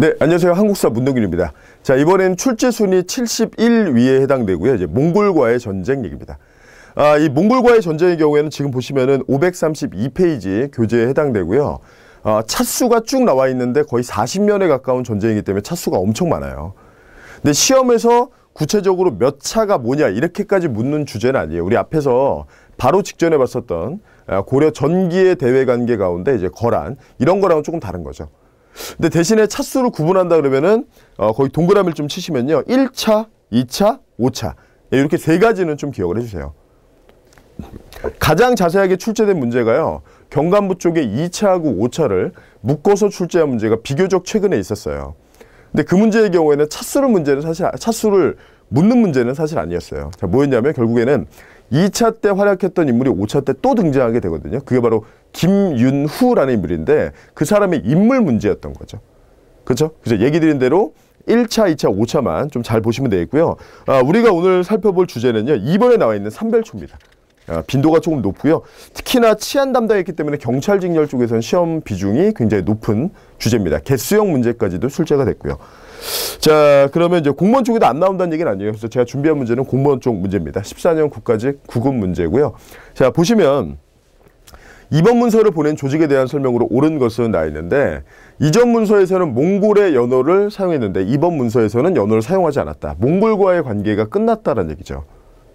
네, 안녕하세요. 한국사 문동균입니다. 자, 이번엔 출제 순위 71위에 해당되고요. 이제 몽골과의 전쟁 얘기입니다. 이 몽골과의 전쟁의 경우에는 지금 보시면은 532페이지 교재에 해당되고요. 차수가 쭉 나와 있는데 거의 40년에 가까운 전쟁이기 때문에 차수가 엄청 많아요. 근데 시험에서 구체적으로 몇 차가 뭐냐 이렇게까지 묻는 주제는 아니에요. 우리 앞에서 바로 직전에 봤었던 고려 전기의 대외 관계 가운데 이제 거란 이런 거랑은 조금 다른 거죠. 근데 대신에 차수를 구분한다 그러면은 거의 동그라미를 좀 치시면요. 1차, 2차, 5차 이렇게 세 가지는 좀 기억을 해주세요. 가장 자세하게 출제된 문제가요. 경간부 쪽에 2차하고 5차를 묶어서 출제한 문제가 비교적 최근에 있었어요. 근데 그 문제의 경우에는 차수를 묻는 문제는 사실 아니었어요. 자, 뭐였냐면 결국에는 2차 때 활약했던 인물이 5차 때 또 등장하게 되거든요. 그게 바로 김윤후라는 인물인데 그 사람의 인물 문제였던 거죠. 그렇죠? 그래서 얘기 드린 대로 1차, 2차, 5차만 좀 잘 보시면 되겠고요. 우리가 오늘 살펴볼 주제는요. 2번에 나와 있는 삼별초입니다. 빈도가 조금 높고요. 특히나 치안 담당했기 때문에 경찰 직렬 쪽에서는 시험 비중이 굉장히 높은 주제입니다. 개수형 문제까지도 출제가 됐고요. 자, 그러면 이제 공무원 쪽에도 안 나온다는 얘기는 아니에요. 그래서 제가 준비한 문제는 공무원 쪽 문제입니다. 14년 국가직 9급 문제고요. 자, 보시면 이번 문서를 보낸 조직에 대한 설명으로 옳은 것은 나와 있는데 이전 문서에서는 몽골의 연호를 사용했는데 이번 문서에서는 연호를 사용하지 않았다. 몽골과의 관계가 끝났다는 얘기죠.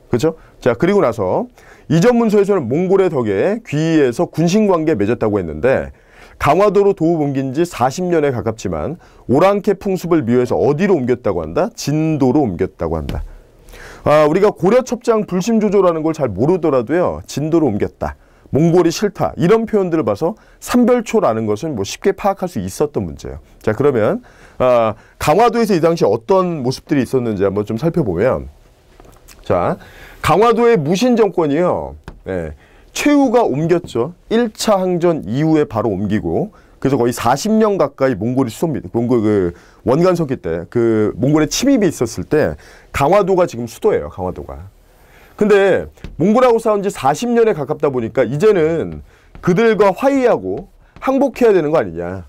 그렇죠? 자, 그리고 나서 이전 문서에서는 몽골의 덕에 귀의해서 군신관계 맺었다고 했는데 강화도로 도읍 옮긴 지 40년에 가깝지만 오랑캐 풍습을 미워해서 어디로 옮겼다고 한다? 진도로 옮겼다고 한다. 우리가 고려첩장 불심조조라는 걸 잘 모르더라도요. 진도로 옮겼다. 몽골이 싫다. 이런 표현들을 봐서 삼별초라는 것은 뭐 쉽게 파악할 수 있었던 문제예요. 자, 그러면 강화도에서 이 당시 어떤 모습들이 있었는지 한번 좀 살펴보면 자, 강화도의 무신 정권이요. 네, 최후가 옮겼죠. 1차 항전 이후에 바로 옮기고 그래서 거의 40년 가까이 몽골이 수도입니다. 몽골 그 원간석기 때 그 몽골의 침입이 있었을 때 강화도가 지금 수도예요. 강화도가. 근데 몽골하고 싸운 지 40년에 가깝다 보니까 이제는 그들과 화의하고 항복해야 되는 거 아니냐.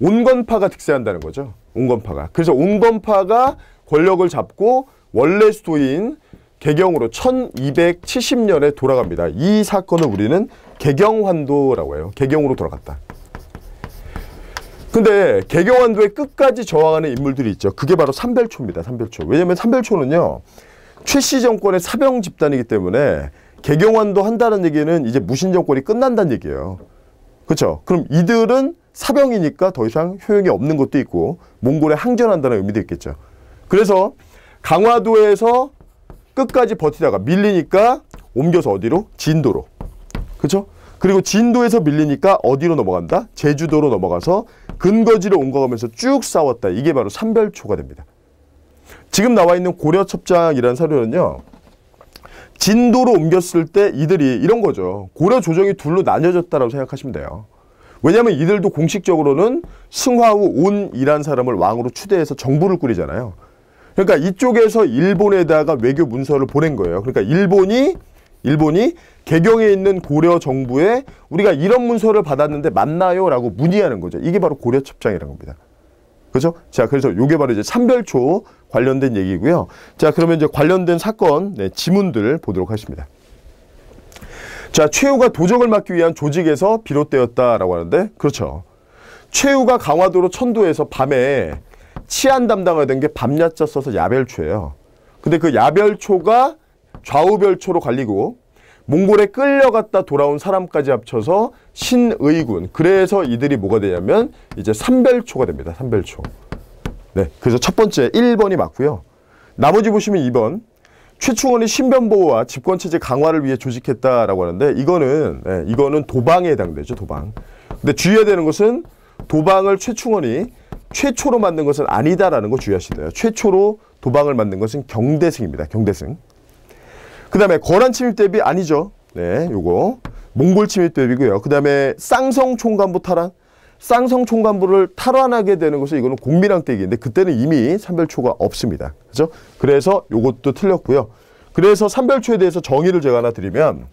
온건파가 득세한다는 거죠. 온건파가. 그래서 온건파가 권력을 잡고 원래 수도인 개경으로 1270년에 돌아갑니다. 이 사건을 우리는 개경환도라고 해요. 개경으로 돌아갔다. 근데 개경환도에 끝까지 저항하는 인물들이 있죠. 그게 바로 삼별초입니다. 삼별초. 왜냐하면 삼별초는요. 최씨 정권의 사병 집단이기 때문에 개경환도 한다는 얘기는 이제 무신 정권이 끝난다는 얘기예요. 그렇죠? 그럼 이들은 사병이니까 더 이상 효용이 없는 것도 있고 몽골에 항전한다는 의미도 있겠죠. 그래서 강화도에서 끝까지 버티다가 밀리니까 옮겨서 어디로? 진도로. 그렇죠? 그리고 진도에서 밀리니까 어디로 넘어간다? 제주도로 넘어가서 근거지로 옮겨가면서 쭉 싸웠다. 이게 바로 삼별초가 됩니다. 지금 나와 있는 고려첩장이라는 사료는요. 진도로 옮겼을 때 이들이 이런 거죠. 고려 조정이 둘로 나뉘어졌다고 생각하시면 돼요. 왜냐하면 이들도 공식적으로는 승화후 온이라는 사람을 왕으로 추대해서 정부를 꾸리잖아요. 그러니까 이쪽에서 일본에다가 외교 문서를 보낸 거예요. 그러니까 일본이 개경에 있는 고려 정부에 우리가 이런 문서를 받았는데 맞나요? 라고 문의하는 거죠. 이게 바로 고려첩장이라는 겁니다. 그렇죠? 자, 그래서 요게 바로 이제 삼별초 관련된 얘기고요. 자, 그러면 이제 관련된 사건, 지문들 보도록 하겠습니다. 자, 최후가 도적을 막기 위한 조직에서 비롯되었다라고 하는데, 그렇죠. 최후가 강화도로 천도에서 밤에 치안 담당을 된 게 밤야자 써서 야별초예요. 근데 그 야별초가 좌우별초로 갈리고 몽골에 끌려갔다 돌아온 사람까지 합쳐서 신의군. 그래서 이들이 뭐가 되냐면 이제 삼별초가 됩니다. 삼별초. 네, 그래서 첫 번째 1번이 맞고요. 나머지 보시면 2번. 최충원이 신변보호와 집권체제 강화를 위해 조직했다라고 하는데 이거는 도방에 해당되죠. 도방. 근데 주의해야 되는 것은 도방을 최충원이 최초로 만든 것은 아니다라는 거 주의하셔야 돼요. 최초로 도방을 만든 것은 경대승입니다. 경대승. 그 다음에 거란 침입 대비 아니죠. 네, 요거 몽골 침입 대비고요. 그 다음에 쌍성 총관부 탈환. 쌍성 총관부를 탈환하게 되는 것은 이거는 공민왕 때기인데 그때는 이미 삼별초가 없습니다. 그죠? 그래서 요것도 틀렸고요. 그래서 삼별초에 대해서 정의를 제가 하나 드리면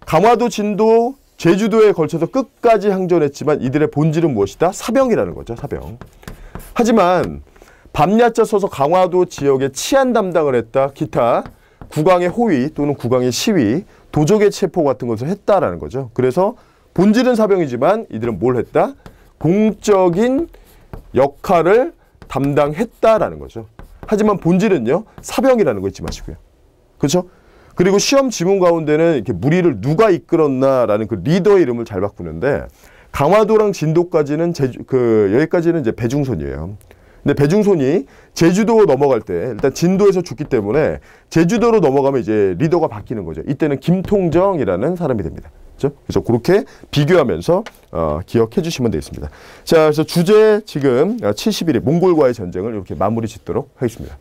강화도, 진도, 제주도에 걸쳐서 끝까지 항전했지만 이들의 본질은 무엇이다? 사병이라는 거죠. 사병. 하지만 밤야자 써서 강화도 지역의 치안 담당을 했다. 기타 국왕의 호위 또는 국왕의 시위, 도적의 체포 같은 것을 했다라는 거죠. 그래서 본질은 사병이지만 이들은 뭘 했다? 공적인 역할을 담당했다라는 거죠. 하지만 본질은요, 사병이라는 거 잊지 마시고요. 그렇죠? 그리고 시험 지문 가운데는 이렇게 무리를 누가 이끌었나라는 그 리더의 이름을 잘 바꾸는데, 강화도랑 진도까지는 여기까지는 이제 배중손이에요. 근데 배중손이 제주도 넘어갈 때 일단 진도에서 죽기 때문에 제주도로 넘어가면 이제 리더가 바뀌는 거죠. 이때는 김통정이라는 사람이 됩니다. 그렇죠? 그래서 그렇게 비교하면서 기억해 주시면 되겠습니다. 자, 그래서 주제 지금 71일 몽골과의 전쟁을 이렇게 마무리 짓도록 하겠습니다.